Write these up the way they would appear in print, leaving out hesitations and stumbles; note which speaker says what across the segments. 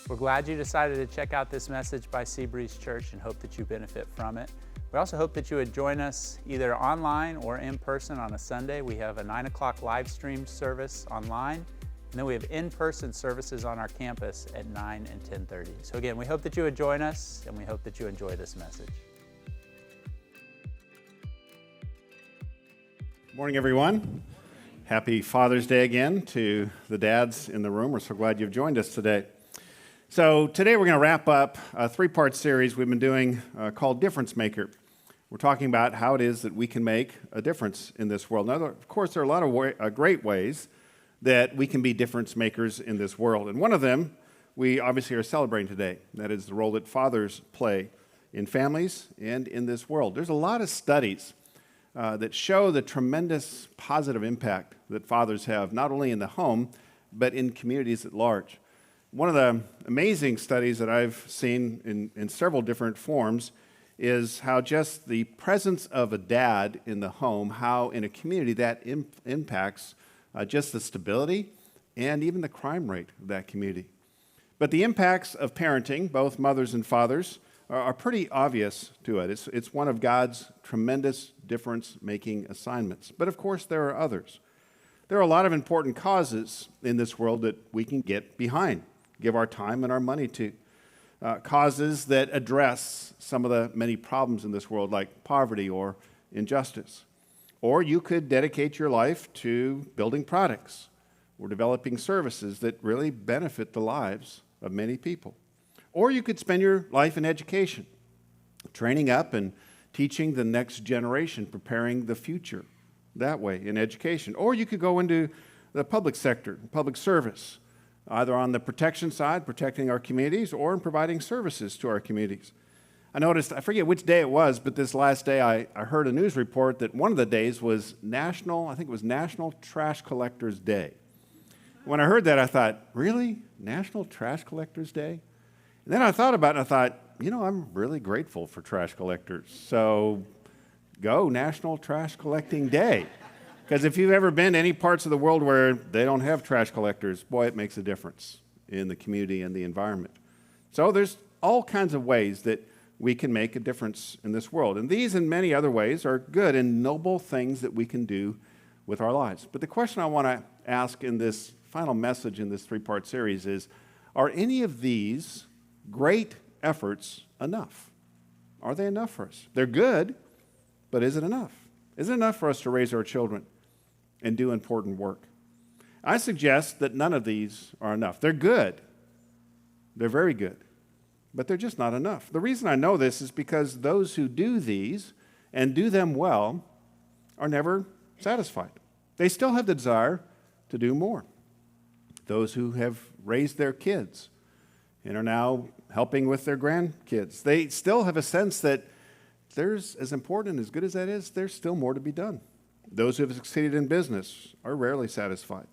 Speaker 1: We're glad you decided to check out this message by Seabreeze Church and hope that you benefit from it. We also hope that you would join us either online or in person on a Sunday. We have a 9 o'clock live stream service online, and then we have in-person services on our campus at 9 and 10:30. So again, we hope that you would join us, and we hope that you enjoy this message.
Speaker 2: Good morning, everyone. Happy Father's Day again to the dads in the room. We're so glad you've joined us today. So today we're going to wrap up a three-part series we've been doing called Difference Maker. We're talking about how it is that we can make a difference in this world. Now, of course, there are a lot of great ways that we can be difference makers in this world. And one of them we obviously are celebrating today. That is the role that fathers play in families and in this world. There's a lot of studies that show the tremendous positive impact that fathers have, not only in the home, but in communities at large. One of the amazing studies that I've seen in several different forms is how just the presence of a dad in the home, how in a community that impacts just the stability and even the crime rate of that community. But the impacts of parenting, both mothers and fathers, are pretty obvious to it. It's one of God's tremendous difference-making assignments. But of course, there are others. There are a lot of important causes in this world that we can get behind, give our time and our money to. Causes that address some of the many problems in this world, like poverty or injustice. Or you could dedicate your life to building products or developing services that really benefit the lives of many people. Or you could spend your life in education, training up and teaching the next generation, preparing the future that way in education. Or you could go into the public sector, public service, either on the protection side, protecting our communities, or in providing services to our communities. I noticed, I forget which day it was, but this last day I heard a news report that one of the days was National Trash Collectors Day. When I heard that, I thought, really? National Trash Collectors Day? And then I thought about it, and I thought, I'm really grateful for trash collectors. So go National Trash Collecting Day. Because if you've ever been to any parts of the world where they don't have trash collectors, boy, it makes a difference in the community and the environment. So there's all kinds of ways that we can make a difference in this world. And these and many other ways are good and noble things that we can do with our lives. But the question I want to ask in this final message in this three-part series is, are any of these great efforts enough? Are they enough for us? They're good, but is it enough? Is it enough for us to raise our children and do important work? I suggest that none of these are enough. They're good. They're very good. But they're just not enough. The reason I know this is because those who do these and do them well are never satisfied. They still have the desire to do more. Those who have raised their kids and are now helping with their grandkids, they still have a sense that there's, as important and as good as that is, there's still more to be done. Those who have succeeded in business are rarely satisfied.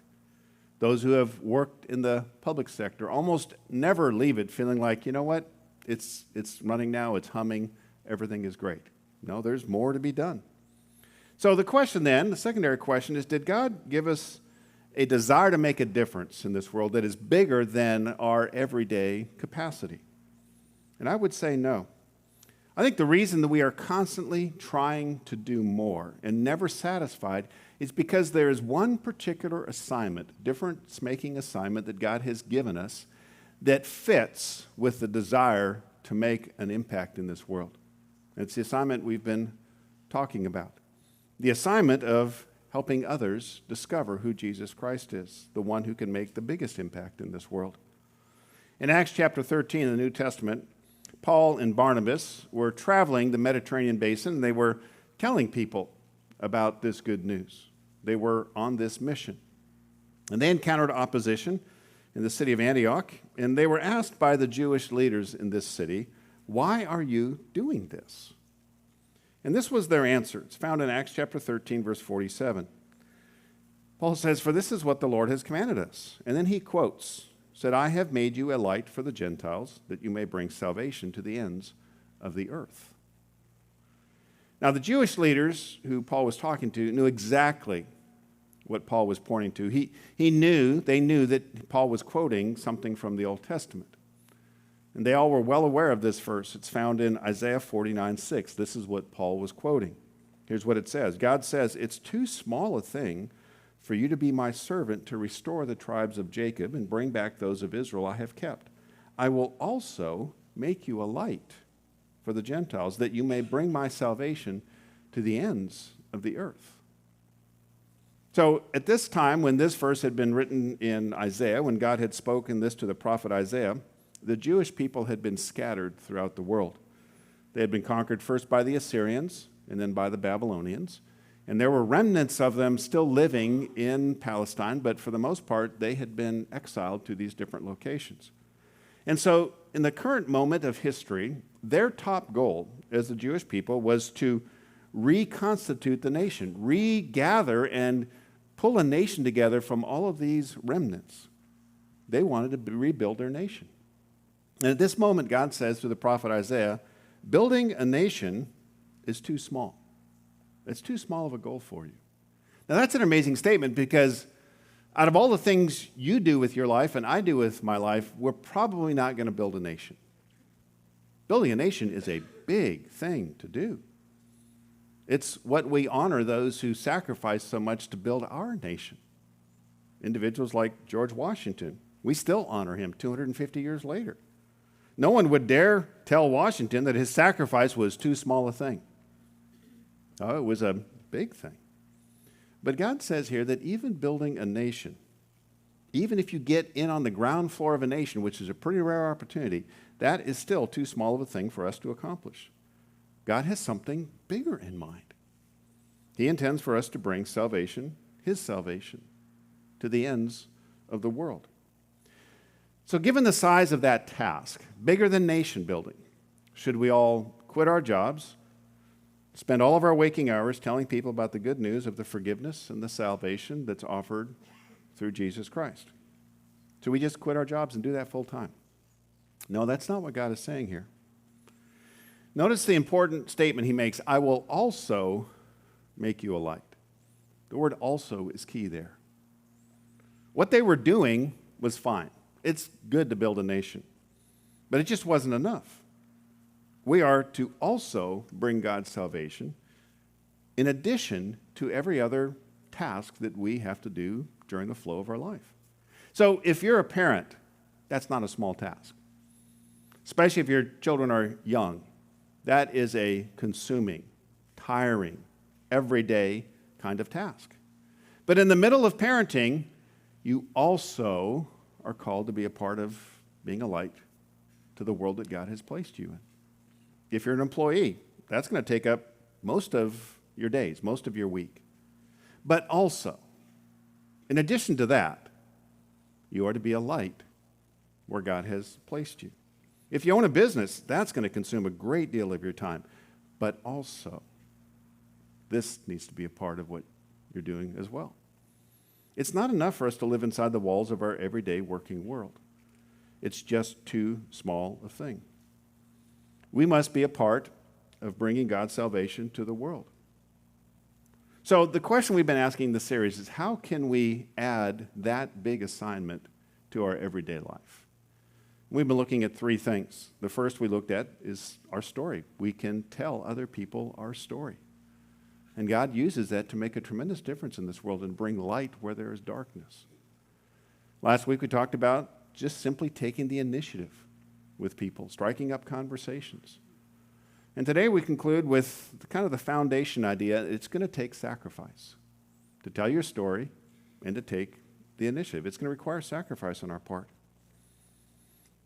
Speaker 2: Those who have worked in the public sector almost never leave it feeling like, it's running now, it's humming, everything is great. No, there's more to be done. So the question then, the secondary question is, did God give us a desire to make a difference in this world that is bigger than our everyday capacity? And I would say no. I think the reason that we are constantly trying to do more and never satisfied is because there is one particular assignment, difference-making assignment that God has given us that fits with the desire to make an impact in this world. It's the assignment we've been talking about. The assignment of helping others discover who Jesus Christ is, the one who can make the biggest impact in this world. In Acts chapter 13 in the New Testament, Paul and Barnabas were traveling the Mediterranean basin, and they were telling people about this good news. They were on this mission. And they encountered opposition in the city of Antioch, and they were asked by the Jewish leaders in this city, "Why are you doing this?" And this was their answer. It's found in Acts chapter 13, verse 47. Paul says, "For this is what the Lord has commanded us." And then he quotes, said, "I have made you a light for the Gentiles, that you may bring salvation to the ends of the earth." Now, the Jewish leaders who Paul was talking to knew exactly what Paul was pointing to. They knew that Paul was quoting something from the Old Testament. And they all were well aware of this verse. It's found in Isaiah 49:6. This is what Paul was quoting. Here's what it says. God says, "It's too small a thing for you to be my servant to restore the tribes of Jacob and bring back those of Israel I have kept. I will also make you a light for the Gentiles, that you may bring my salvation to the ends of the earth." So at this time, when this verse had been written in Isaiah, when God had spoken this to the prophet Isaiah, the Jewish people had been scattered throughout the world. They had been conquered first by the Assyrians and then by the Babylonians. And there were remnants of them still living in Palestine, but for the most part, they had been exiled to these different locations. And so in the current moment of history, their top goal as the Jewish people was to reconstitute the nation, regather and pull a nation together from all of these remnants. They wanted to rebuild their nation. And at this moment, God says to the prophet Isaiah, building a nation is too small. It's too small of a goal for you. Now, that's an amazing statement because out of all the things you do with your life and I do with my life, we're probably not going to build a nation. Building a nation is a big thing to do. It's what we honor those who sacrifice so much to build our nation. Individuals like George Washington, we still honor him 250 years later. No one would dare tell Washington that his sacrifice was too small a thing. Oh, it was a big thing. But God says here that even building a nation, even if you get in on the ground floor of a nation, which is a pretty rare opportunity, that is still too small of a thing for us to accomplish. God has something bigger in mind. He intends for us to bring salvation, his salvation, to the ends of the world. So given the size of that task, bigger than nation building, should we all quit our jobs, spend all of our waking hours telling people about the good news of the forgiveness and the salvation that's offered through Jesus Christ? Should we just quit our jobs and do that full time? No, that's not what God is saying here. Notice the important statement he makes, I will also make you a light. The word also is key there. What they were doing was fine. It's good to build a nation, but it just wasn't enough. We are to also bring God's salvation in addition to every other task that we have to do during the flow of our life. So if you're a parent, that's not a small task, especially if your children are young. That is a consuming, tiring, everyday kind of task. But in the middle of parenting, you also are called to be a part of being a light to the world that God has placed you in. If you're an employee, that's going to take up most of your days, most of your week. But also, in addition to that, you are to be a light where God has placed you. If you own a business, that's going to consume a great deal of your time. But also, this needs to be a part of what you're doing as well. It's not enough for us to live inside the walls of our everyday working world. It's just too small a thing. We must be a part of bringing God's salvation to the world. So the question we've been asking in this series is, how can we add that big assignment to our everyday life? We've been looking at three things. The first we looked at is our story. We can tell other people our story. And God uses that to make a tremendous difference in this world and bring light where there is darkness. Last week we talked about just simply taking the initiative with people, striking up conversations. And today we conclude with kind of the foundation idea. It's going to take sacrifice to tell your story and to take the initiative. It's going to require sacrifice on our part.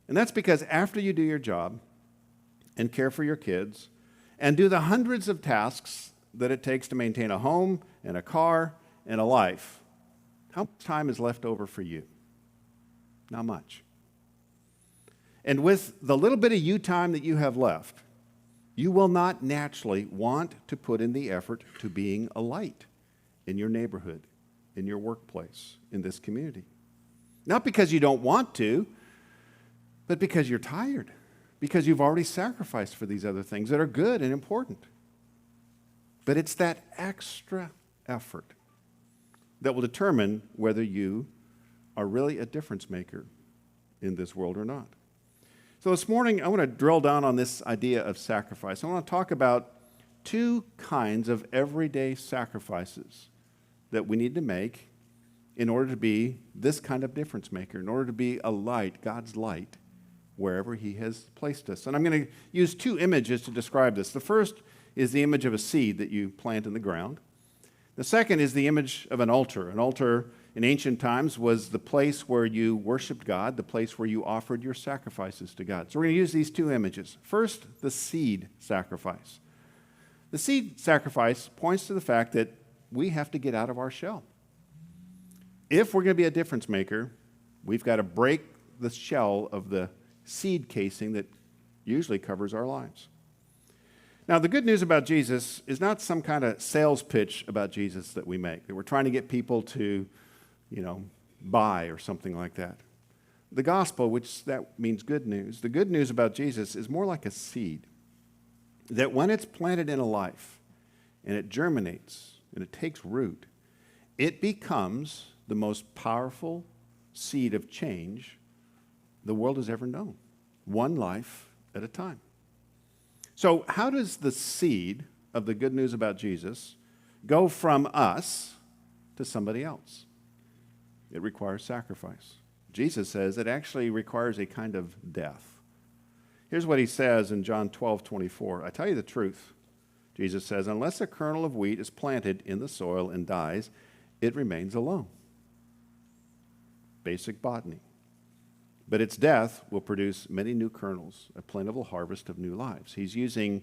Speaker 2: And that's because after you do your job and care for your kids and do the hundreds of tasks that it takes to maintain a home and a car and a life, how much time is left over for you? Not much. And with the little bit of you time that you have left, you will not naturally want to put in the effort to being a light in your neighborhood, in your workplace, in this community. Not because you don't want to, but because you're tired, because you've already sacrificed for these other things that are good and important. But it's that extra effort that will determine whether you are really a difference maker in this world or not. So this morning, I want to drill down on this idea of sacrifice. I want to talk about two kinds of everyday sacrifices that we need to make in order to be this kind of difference maker, in order to be a light, God's light, wherever He has placed us. And I'm going to use two images to describe this. The first is the image of a seed that you plant in the ground. The second is the image of an altar. An altar in ancient times was the place where you worshiped God, the place where you offered your sacrifices to God. So we're going to use these two images. First, the seed sacrifice. The seed sacrifice points to the fact that we have to get out of our shell. If we're going to be a difference maker, we've got to break the shell of the seed casing that usually covers our lives. Now, the good news about Jesus is not some kind of sales pitch about Jesus that we make, that we're trying to get people to, buy or something like that. The gospel, which that means good news, the good news about Jesus is more like a seed, that when it's planted in a life and it germinates and it takes root, it becomes the most powerful seed of change the world has ever known, one life at a time. So how does the seed of the good news about Jesus go from us to somebody else? It requires sacrifice. Jesus says it actually requires a kind of death. Here's what He says in John 12:24. I tell you the truth, Jesus says, unless a kernel of wheat is planted in the soil and dies, it remains alone. Basic botany. But its death will produce many new kernels, a plentiful harvest of new lives. He's using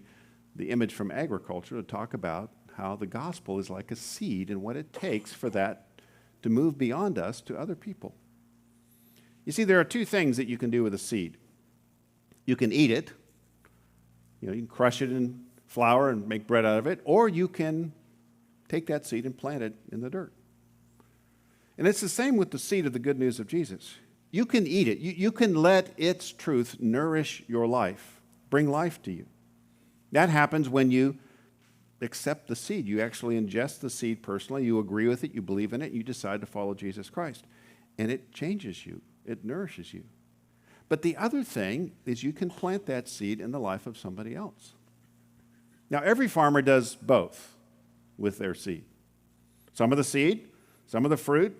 Speaker 2: the image from agriculture to talk about how the gospel is like a seed and what it takes for that to move beyond us to other people. You see, there are two things that you can do with a seed. You can eat it. You can crush it in flour and make bread out of it, or you can take that seed and plant it in the dirt. And it's the same with the seed of the good news of Jesus. You can eat it. You can let its truth nourish your life, bring life to you. That happens when you accept the seed. You actually ingest the seed personally. You agree with it. You believe in it. You decide to follow Jesus Christ. And it changes you. It nourishes you. But the other thing is you can plant that seed in the life of somebody else. Now, every farmer does both with their seed. Some of the seed, some of the fruit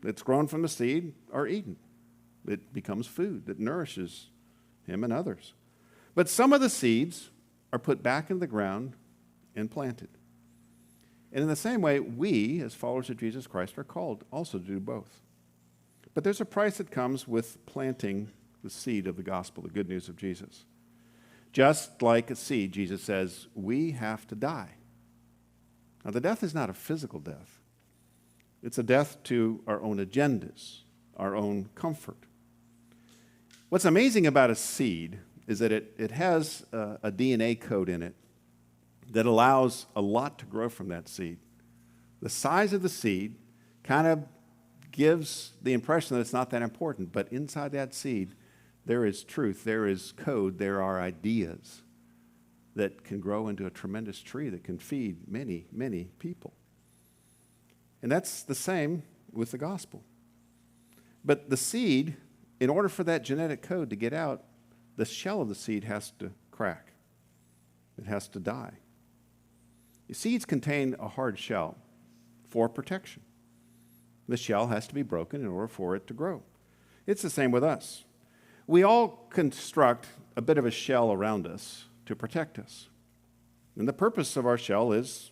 Speaker 2: that's grown from the seed are eaten. It becomes food that nourishes him and others. But some of the seeds are put back in the ground and planted. And in the same way, we, as followers of Jesus Christ, are called also to do both. But there's a price that comes with planting the seed of the gospel, the good news of Jesus. Just like a seed, Jesus says, we have to die. Now, the death is not a physical death. It's a death to our own agendas, our own comfort. What's amazing about a seed is that it has a DNA code in it that allows a lot to grow from that seed. The size of the seed kind of gives the impression that it's not that important, but inside that seed, there is truth, there is code, there are ideas that can grow into a tremendous tree that can feed many, many people. And that's the same with the gospel. But the seed, in order for that genetic code to get out, the shell of the seed has to crack. It has to die. Seeds contain a hard shell for protection. The shell has to be broken in order for it to grow. It's the same with us. We all construct a bit of a shell around us to protect us. And the purpose of our shell is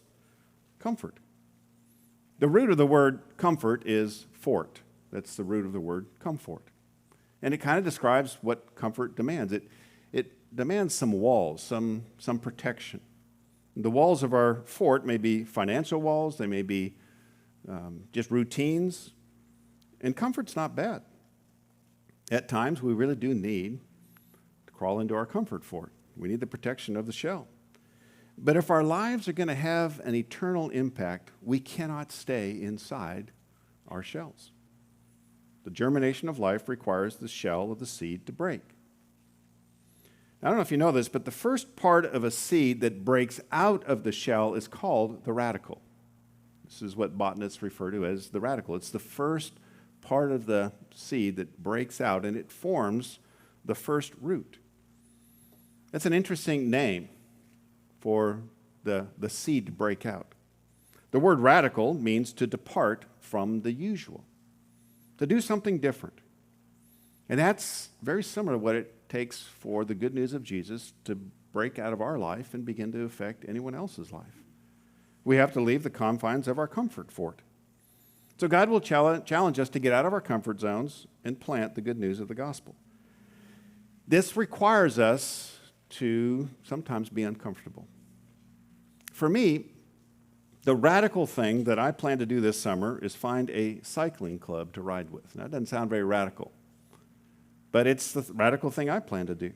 Speaker 2: comfort. The root of the word comfort is fort. That's the root of the word comfort. And it kind of describes what comfort demands. It demands some walls, some protection. The walls of our fort may be financial walls. They may be just routines. And comfort's not bad. At times, we really do need to crawl into our comfort fort. We need the protection of the shell. But if our lives are going to have an eternal impact, we cannot stay inside our shells. The germination of life requires the shell of the seed to break. I don't know if you know this, but the first part of a seed that breaks out of the shell is called the radicle. This is what botanists refer to as the radicle. It's the first part of the seed that breaks out, and it forms the first root. That's an interesting name for the seed to break out. The word radical means to depart from the usual, to do something different. And that's very similar to what it takes for the good news of Jesus to break out of our life and begin to affect anyone else's life. We have to leave the confines of our comfort fort. So God will challenge us to get out of our comfort zones and plant the good news of the gospel. This requires us to sometimes be uncomfortable. For me, the radical thing that I plan to do this summer is find a cycling club to ride with. Now, that doesn't sound very radical, but it's the radical thing I plan to do.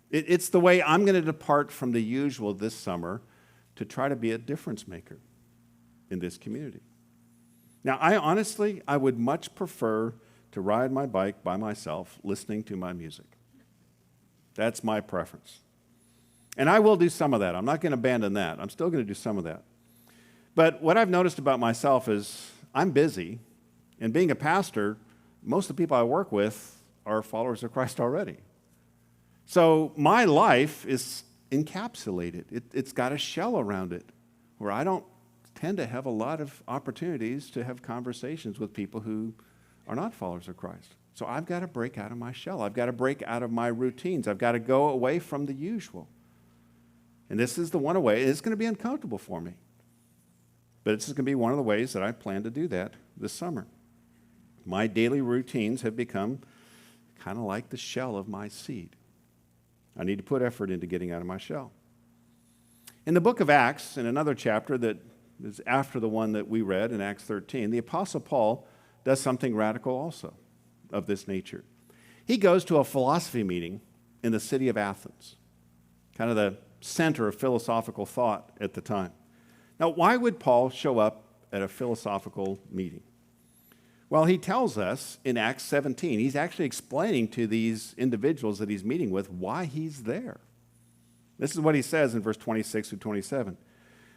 Speaker 2: It's the way I'm going to depart from the usual this summer to try to be a difference maker in this community. Now, I would much prefer to ride my bike by myself, listening to my music. That's my preference. And I will do some of that. I'm not going to abandon that. I'm still going to do some of that. But what I've noticed about myself is I'm busy, and being a pastor, most of the people I work with are followers of Christ already. So my life is encapsulated. It's got a shell around it where I don't tend to have a lot of opportunities to have conversations with people who are not followers of Christ. So I've got to break out of my shell. I've got to break out of my routines. I've got to go away from the usual. And this is the one way. It's going to be uncomfortable for me. But this is going to be one of the ways that I plan to do that this summer. My daily routines have become kind of like the shell of my seed. I need to put effort into getting out of my shell. In the book of Acts, in another chapter that is after the one that we read in Acts 13, the Apostle Paul does something radical also of this nature. He goes to a philosophy meeting in the city of Athens, kind of the center of philosophical thought at the time. Now, why would Paul show up at a philosophical meeting? Well, he tells us in Acts 17, he's actually explaining to these individuals that he's meeting with why he's there. This is what he says in verse 26 through 27.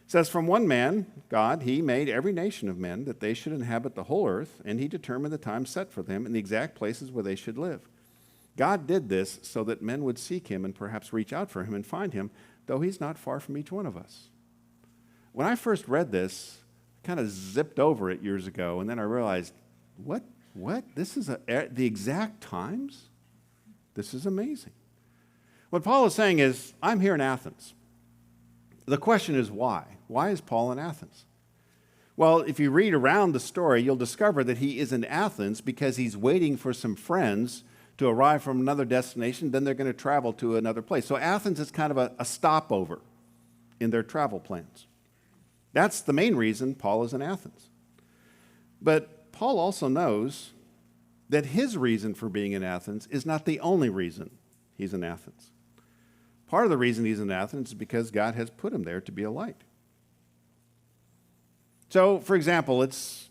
Speaker 2: It says, "From one man, God, he made every nation of men that they should inhabit the whole earth, and he determined the time set for them and the exact places where they should live. God did this so that men would seek him and perhaps reach out for him and find him, though he's not far from each one of us." When I first read this, I kind of zipped over it years ago, and then I realized, what? This is the exact times? This is amazing. What Paul is saying is, I'm here in Athens. The question is why? Why is Paul in Athens? Well, if you read around the story, you'll discover that he is in Athens because he's waiting for some friends to arrive from another destination, then they're going to travel to another place. So Athens is kind of a stopover in their travel plans. That's the main reason Paul is in Athens. But Paul also knows that his reason for being in Athens is not the only reason he's in Athens. Part of the reason he's in Athens is because God has put him there to be a light. So, for example, let's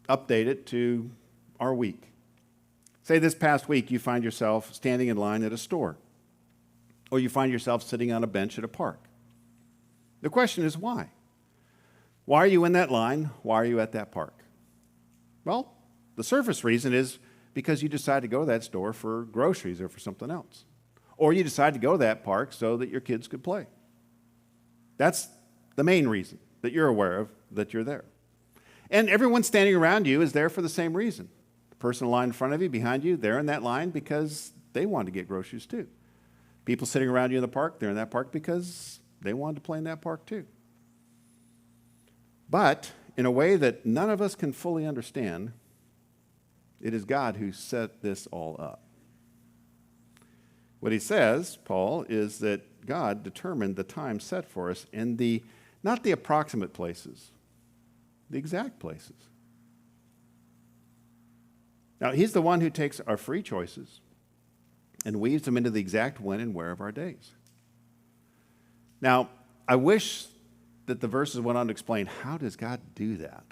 Speaker 2: update it to our week. Say this past week you find yourself standing in line at a store, or you find yourself sitting on a bench at a park. The question is why? Why are you in that line? Why are you at that park? Well, the surface reason is because you decided to go to that store for groceries or for something else. Or you decided to go to that park so that your kids could play. That's the main reason that you're aware of that you're there. And everyone standing around you is there for the same reason. The person in line in front of you, behind you, they're in that line because they wanted to get groceries too. People sitting around you in the park, they're in that park because they wanted to play in that park too. But in a way that none of us can fully understand, it is God who set this all up. What he says, Paul, is that God determined the time set for us in not the approximate places, the exact places. Now, he's the one who takes our free choices and weaves them into the exact when and where of our days. Now, I wish that the verses went on to explain, how does God do that?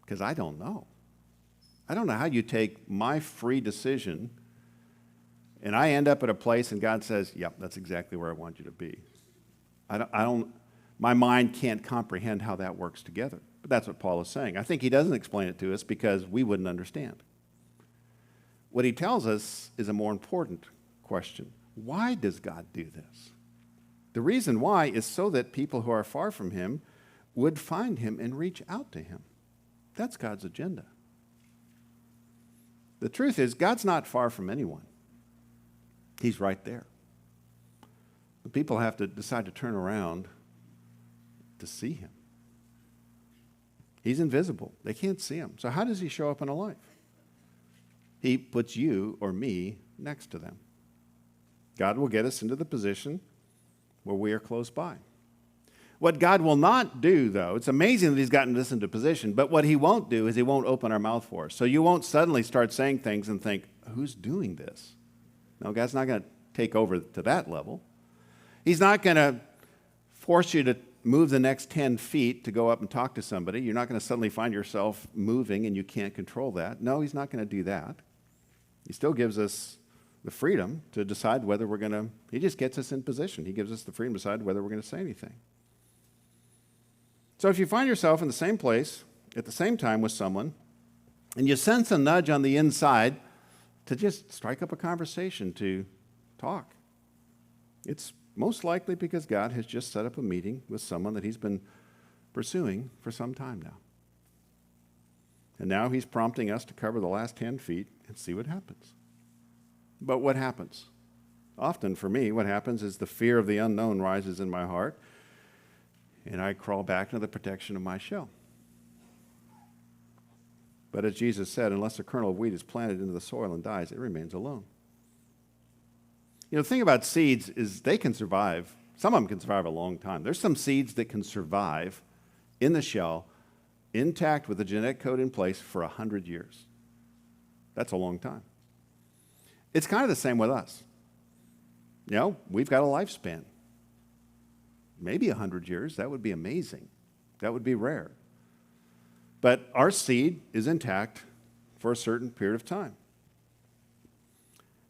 Speaker 2: Because I don't know. I don't know how you take my free decision and I end up at a place and God says, yep, that's exactly where I want you to be. My mind can't comprehend how that works together. But that's what Paul is saying. I think he doesn't explain it to us because we wouldn't understand. What he tells us is a more important question. Why does God do this? The reason why is so that people who are far from him would find him and reach out to him. That's God's agenda. The truth is, God's not far from anyone. He's right there. The people have to decide to turn around to see him. He's invisible. They can't see him. So how does he show up in a life? He puts you or me next to them. God will get us into the position where we are close by. What God will not do, though, it's amazing that he's gotten us into position, but what he won't do is he won't open our mouth for us. So you won't suddenly start saying things and think, who's doing this? No, God's not going to take over to that level. He's not going to force you to move the next 10 feet to go up and talk to somebody. You're not going to suddenly find yourself moving and you can't control that. No, he's not going to do that. He still gives us the freedom to decide whether we're going to, he just gets us in position. He gives us the freedom to decide whether we're going to say anything. So if you find yourself in the same place at the same time with someone, and you sense a nudge on the inside to just strike up a conversation, to talk, it's most likely because God has just set up a meeting with someone that he's been pursuing for some time now. And now he's prompting us to cover the last 10 feet and see what happens. But what happens? Often for me, what happens is the fear of the unknown rises in my heart, and I crawl back into the protection of my shell. But as Jesus said, unless a kernel of wheat is planted into the soil and dies, it remains alone. You know, the thing about seeds is they can survive. Some of them can survive a long time. There's some seeds that can survive in the shell, intact with the genetic code in place for 100 years. That's a long time. It's kind of the same with us. You know, we've got a lifespan. Maybe 100 years. That would be amazing. That would be rare. But our seed is intact for a certain period of time.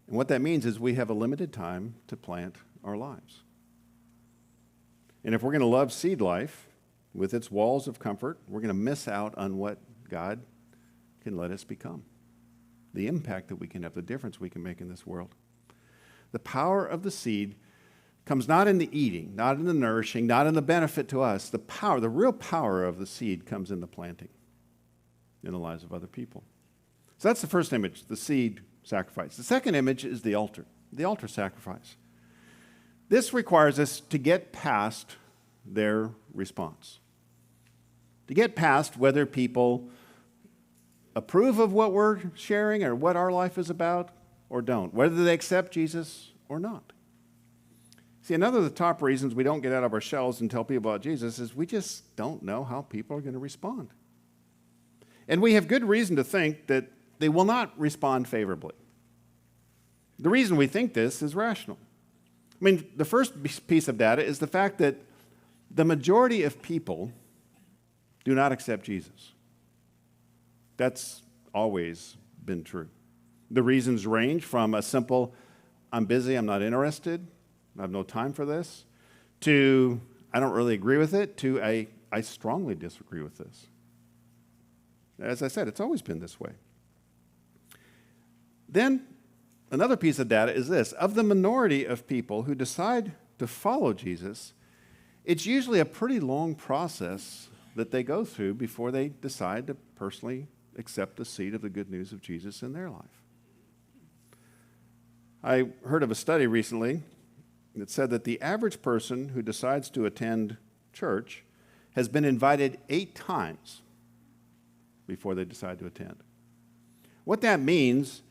Speaker 2: And what that means is we have a limited time to plant our lives. And if we're going to love seed life with its walls of comfort, we're going to miss out on what God can let us become. The impact that we can have, the difference we can make in this world. The power of the seed comes not in the eating, not in the nourishing, not in the benefit to us. The power, the real power of the seed comes in the planting in the lives of other people. So that's the first image, the seed sacrifice. The second image is the altar sacrifice. This requires us to get past their response, to get past whether people approve of what we're sharing or what our life is about or don't, whether they accept Jesus or not. See, another of the top reasons we don't get out of our shells and tell people about Jesus is we just don't know how people are going to respond. And we have good reason to think that they will not respond favorably. The reason we think this is rational. I mean, the first piece of data is the fact that the majority of people do not accept Jesus. That's always been true. The reasons range from a simple, I'm busy, I'm not interested, I have no time for this, to I don't really agree with it, to I strongly disagree with this. As I said, it's always been this way. Then another piece of data is this. Of the minority of people who decide to follow Jesus, it's usually a pretty long process that they go through before they decide to personally accept the seed of the good news of Jesus in their life. I heard of a study recently that said that the average person who decides to attend church has been invited 8 times before they decide to attend. What that means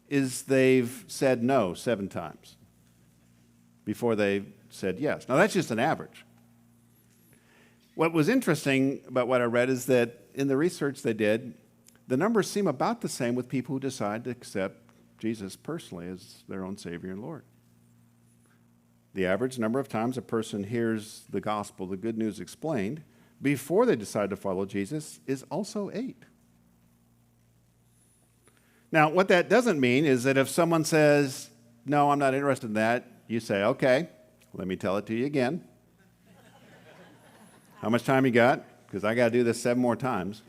Speaker 2: is they've said no 7 times before they said yes. Now, that's just an average. What was interesting about what I read is that in the research they did, the numbers seem about the same with people who decide to accept Jesus personally as their own Savior and Lord. The average number of times a person hears the gospel, the good news explained, before they decide to follow Jesus is also 8. Now, what that doesn't mean is that if someone says, no, I'm not interested in that, you say, okay, let me tell it to you again. How much time you got? Because I got to do this 7 more times.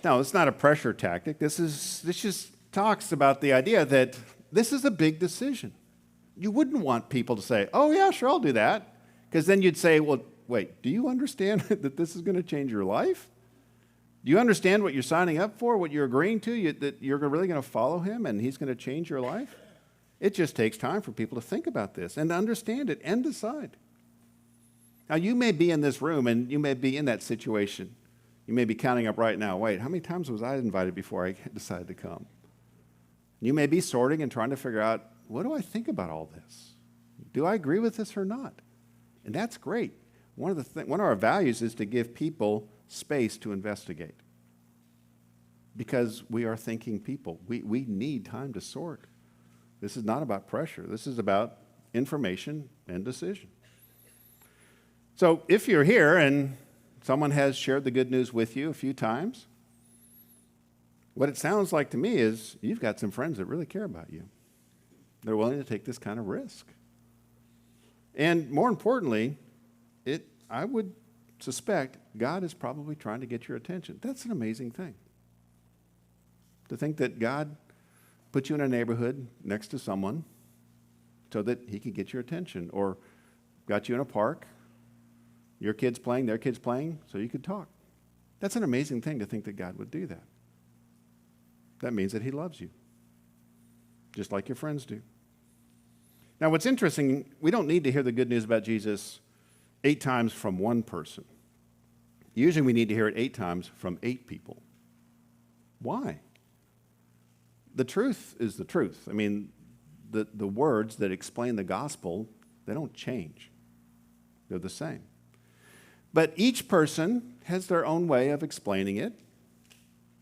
Speaker 2: No, it's not a pressure tactic. This just talks about the idea that this is a big decision. You wouldn't want people to say, oh, yeah, sure, I'll do that. Because then you'd say, well, wait, do you understand that this is going to change your life? Do you understand what you're signing up for, what you're agreeing to, that you're really going to follow him and he's going to change your life? It just takes time for people to think about this and to understand it and decide. Now, you may be in this room and you may be in that situation. You may be counting up right now, wait, how many times was I invited before I decided to come? You may be sorting and trying to figure out, what do I think about all this? Do I agree with this or not? And that's great. One of our values is to give people space to investigate. Because we are thinking people. We need time to sort. This is not about pressure. This is about information and decision. So if you're here and someone has shared the good news with you a few times, what it sounds like to me is you've got some friends that really care about you. They're willing to take this kind of risk. And more importantly, I would suspect God is probably trying to get your attention. That's an amazing thing. To think that God put you in a neighborhood next to someone so that he could get your attention, or got you in a park, your kids playing, their kids playing, so you could talk. That's an amazing thing to think that God would do that. That means that he loves you, just like your friends do. Now, what's interesting, we don't need to hear the good news about Jesus 8 times from one person. Usually we need to hear it 8 times from 8 people. Why? The truth is the truth. I mean, the words that explain the gospel, they don't change. They're the same. But each person has their own way of explaining it.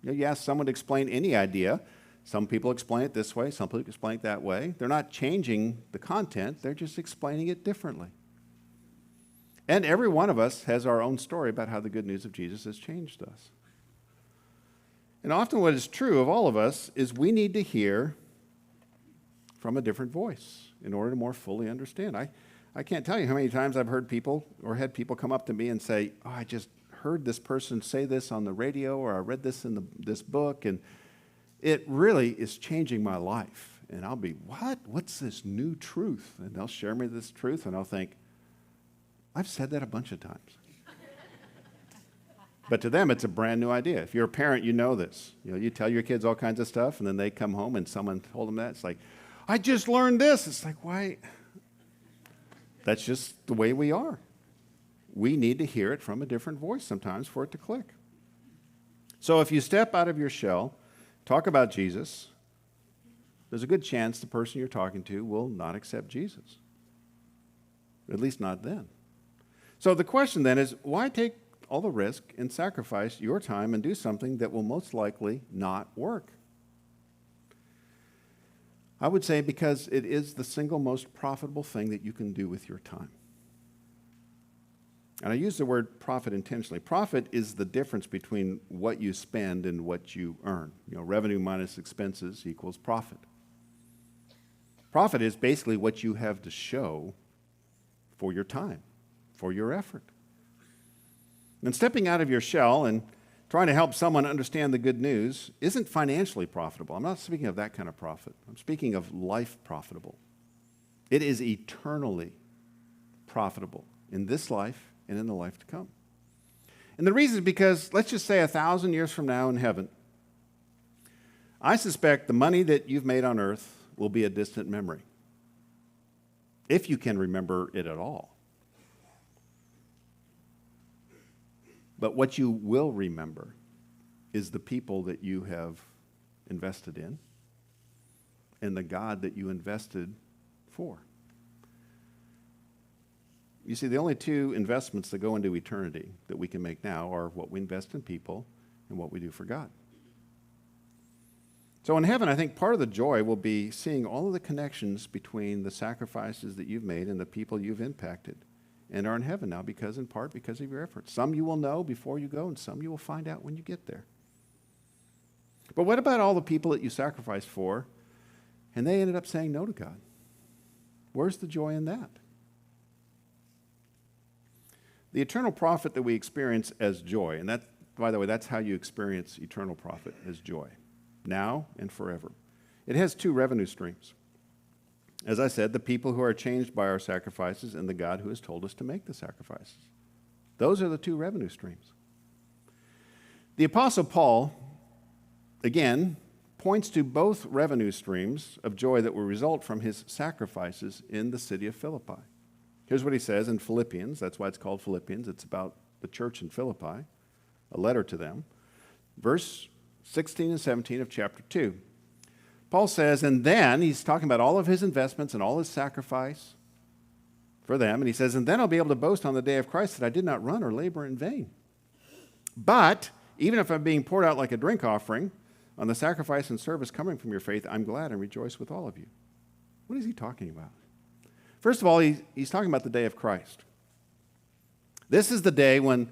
Speaker 2: You ask someone to explain any idea. Some people explain it this way, some people explain it that way. They're not changing the content, they're just explaining it differently. And every one of us has our own story about how the good news of Jesus has changed us. And often what is true of all of us is we need to hear from a different voice in order to more fully understand. I can't tell you how many times I've heard people or had people come up to me and say, oh, I just heard this person say this on the radio, or I read this in this book, and it really is changing my life. And I'll be, what? What's this new truth? And they'll share me this truth, and I'll think, I've said that a bunch of times. But to them, it's a brand new idea. If you're a parent, you know this. You tell your kids all kinds of stuff, and then they come home and someone told them that. It's like, I just learned this. It's like, why? That's just the way we are. We need to hear it from a different voice sometimes for it to click. So if you step out of your shell, talk about Jesus, there's a good chance the person you're talking to will not accept Jesus. At least not then. So the question then is, why take all the risk and sacrifice your time and do something that will most likely not work? I would say because it is the single most profitable thing that you can do with your time. And I use the word profit intentionally. Profit is the difference between what you spend and what you earn. Revenue minus expenses equals profit. Profit is basically what you have to show for your time, for your effort. And stepping out of your shell and trying to help someone understand the good news isn't financially profitable. I'm not speaking of that kind of profit. I'm speaking of life profitable. It is eternally profitable in this life and in the life to come. And the reason is because, let's just say 1,000 years from now in heaven, I suspect the money that you've made on earth will be a distant memory, if you can remember it at all. But what you will remember is the people that you have invested in and the God that you invested for. You see, the only 2 investments that go into eternity that we can make now are what we invest in people and what we do for God. So in heaven, I think part of the joy will be seeing all of the connections between the sacrifices that you've made and the people you've impacted and are in heaven now in part because of your efforts. Some you will know before you go, and some you will find out when you get there. But what about all the people that you sacrificed for, and they ended up saying no to God? Where's the joy in that? The eternal profit that we experience as joy, and that, by the way, that's how you experience eternal profit, as joy, now and forever. It has 2 revenue streams. As I said, the people who are changed by our sacrifices and the God who has told us to make the sacrifices. Those are the two revenue streams. The Apostle Paul, again, points to both revenue streams of joy that will result from his sacrifices in the city of Philippi. Here's what he says in Philippians. That's why it's called Philippians. It's about the church in Philippi, a letter to them. Verse 16 and 17 of chapter 2. Paul says, and then, he's talking about all of his investments and all his sacrifice for them, and he says, and then I'll be able to boast on the day of Christ that I did not run or labor in vain. But, even if I'm being poured out like a drink offering on the sacrifice and service coming from your faith, I'm glad and rejoice with all of you. What is he talking about? First of all, he's talking about the day of Christ. This is the day when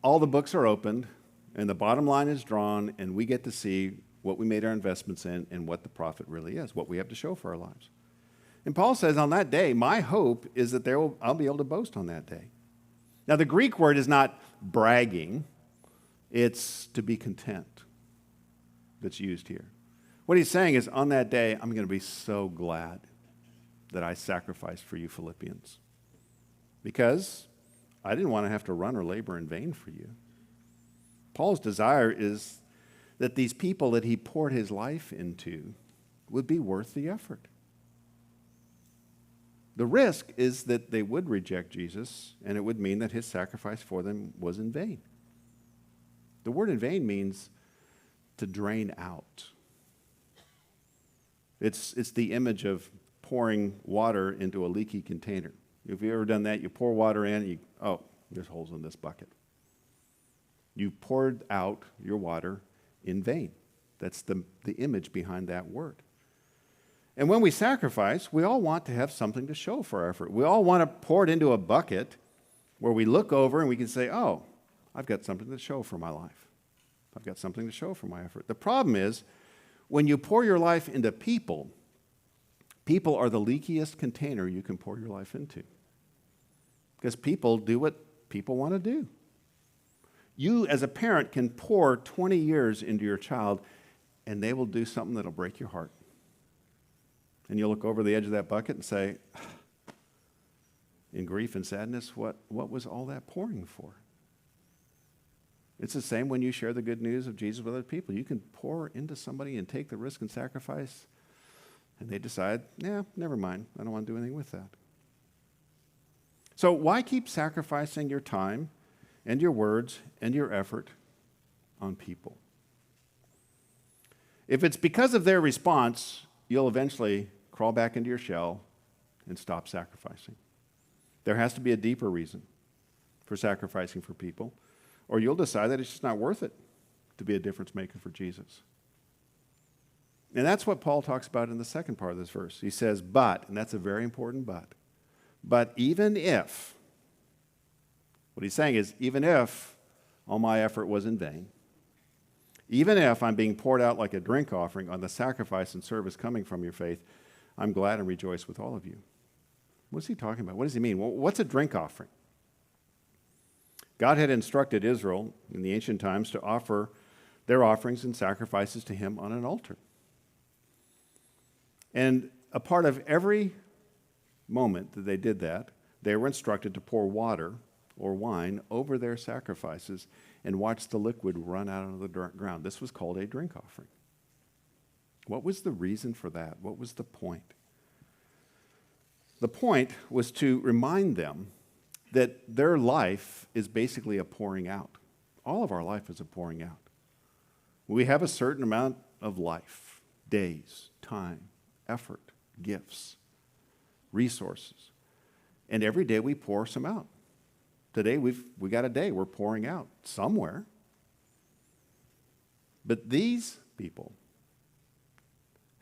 Speaker 2: all the books are opened and the bottom line is drawn and we get to see what we made our investments in and what the profit really is, what we have to show for our lives. And Paul says on that day, my hope is that I'll be able to boast on that day. Now, the Greek word is not bragging. It's to be content that's used here. What he's saying is on that day, I'm going to be so glad that I sacrificed for you Philippians because I didn't want to have to run or labor in vain for you. Paul's desire is that these people that he poured his life into would be worth the effort. The risk is that they would reject Jesus, and it would mean that his sacrifice for them was in vain. The word in vain means to drain out. It's the image of pouring water into a leaky container. If you've ever done that, you pour water in, and there's holes in this bucket. You poured out your water in vain. That's the image behind that word. And when we sacrifice, we all want to have something to show for our effort. We all want to pour it into a bucket where we look over and we can say, oh, I've got something to show for my life. I've got something to show for my effort. The problem is, when you pour your life into people, people are the leakiest container you can pour your life into. Because people do what people want to do. You, as a parent, can pour 20 years into your child, and they will do something that'll break your heart. And you'll look over the edge of that bucket and say, in grief and sadness, what was all that pouring for? It's the same when you share the good news of Jesus with other people. You can pour into somebody and take the risk and sacrifice, and they decide, never mind. I don't want to do anything with that. So why keep sacrificing your time and your words and your effort on people? If it's because of their response, you'll eventually crawl back into your shell and stop sacrificing. There has to be a deeper reason for sacrificing for people, or you'll decide that it's just not worth it to be a difference maker for Jesus. And that's what Paul talks about in the second part of this verse. He says, but, and that's a very important but even if, what he's saying is, even if all my effort was in vain, even if I'm being poured out like a drink offering on the sacrifice and service coming from your faith, I'm glad and rejoice with all of you. What's he talking about? What does he mean? Well, what's a drink offering? God had instructed Israel in the ancient times to offer their offerings and sacrifices to him on an altar. And a part of every moment that they did that, they were instructed to pour water or wine over their sacrifices and watch the liquid run out of the ground. This was called a drink offering. What was the reason for that? What was the point? The point was to remind them that their life is basically a pouring out. All of our life is a pouring out. We have a certain amount of life, days, time, effort, gifts, resources. And every day we pour some out. Today we got a day we're pouring out somewhere. But these people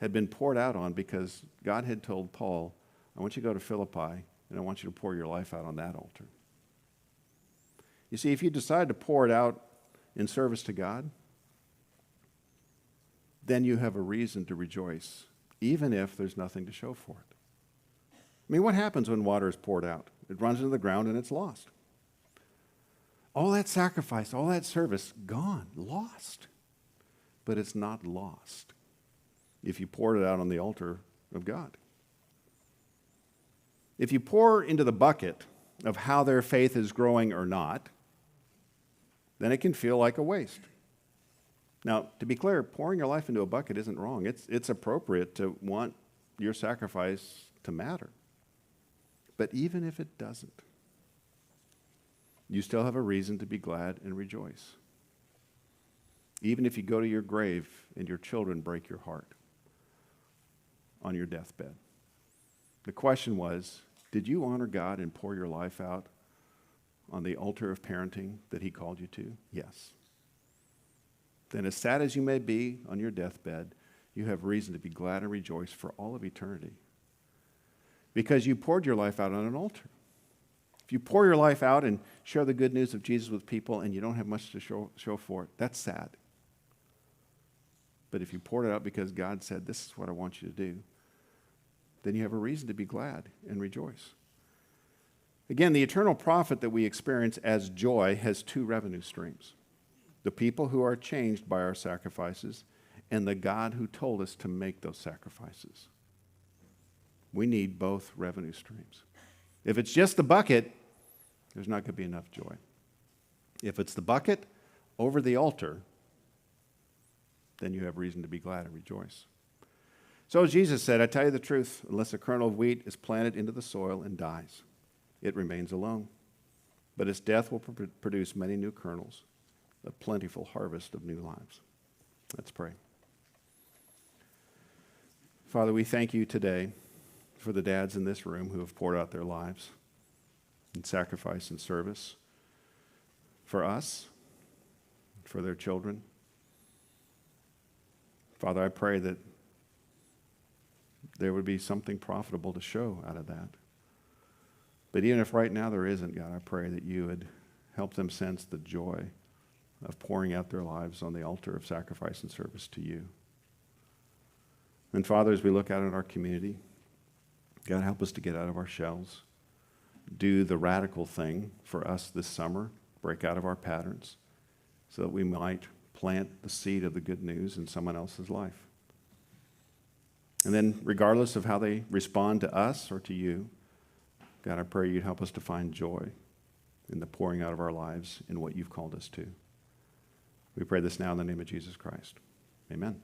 Speaker 2: had been poured out on because God had told Paul, I want you to go to Philippi and I want you to pour your life out on that altar. You see, if you decide to pour it out in service to God, then you have a reason to rejoice, even if there's nothing to show for it. I mean, what happens when water is poured out? It runs into the ground and it's lost. All that sacrifice, all that service, gone, lost. But it's not lost if you poured it out on the altar of God. If you pour into the bucket of how their faith is growing or not, then it can feel like a waste. Now, to be clear, pouring your life into a bucket isn't wrong. It's appropriate to want your sacrifice to matter. But even if it doesn't, you still have a reason to be glad and rejoice. Even if you go to your grave and your children break your heart on your deathbed. The question was, did you honor God and pour your life out on the altar of parenting that he called you to? Yes. Then as sad as you may be on your deathbed, you have reason to be glad and rejoice for all of eternity. Because you poured your life out on an altar. If you pour your life out and share the good news of Jesus with people and you don't have much to show for it, that's sad. But if you poured it out because God said, this is what I want you to do, then you have a reason to be glad and rejoice. Again, the eternal profit that we experience as joy has two revenue streams. The people who are changed by our sacrifices and the God who told us to make those sacrifices. We need both revenue streams. If it's just the bucket, there's not going to be enough joy. If it's the bucket over the altar, then you have reason to be glad and rejoice. So as Jesus said, I tell you the truth, unless a kernel of wheat is planted into the soil and dies, it remains alone. But its death will produce many new kernels, a plentiful harvest of new lives. Let's pray. Father, we thank you today for the dads in this room who have poured out their lives in sacrifice and service for us, for their children. Father, I pray that there would be something profitable to show out of that. But even if right now there isn't, God, I pray that you would help them sense the joy of pouring out their lives on the altar of sacrifice and service to you. And Father, as we look out at our community, God, help us to get out of our shells, do the radical thing for us this summer, break out of our patterns, so that we might plant the seed of the good news in someone else's life. And then, regardless of how they respond to us or to you, God, I pray you'd help us to find joy in the pouring out of our lives in what you've called us to. We pray this now in the name of Jesus Christ. Amen.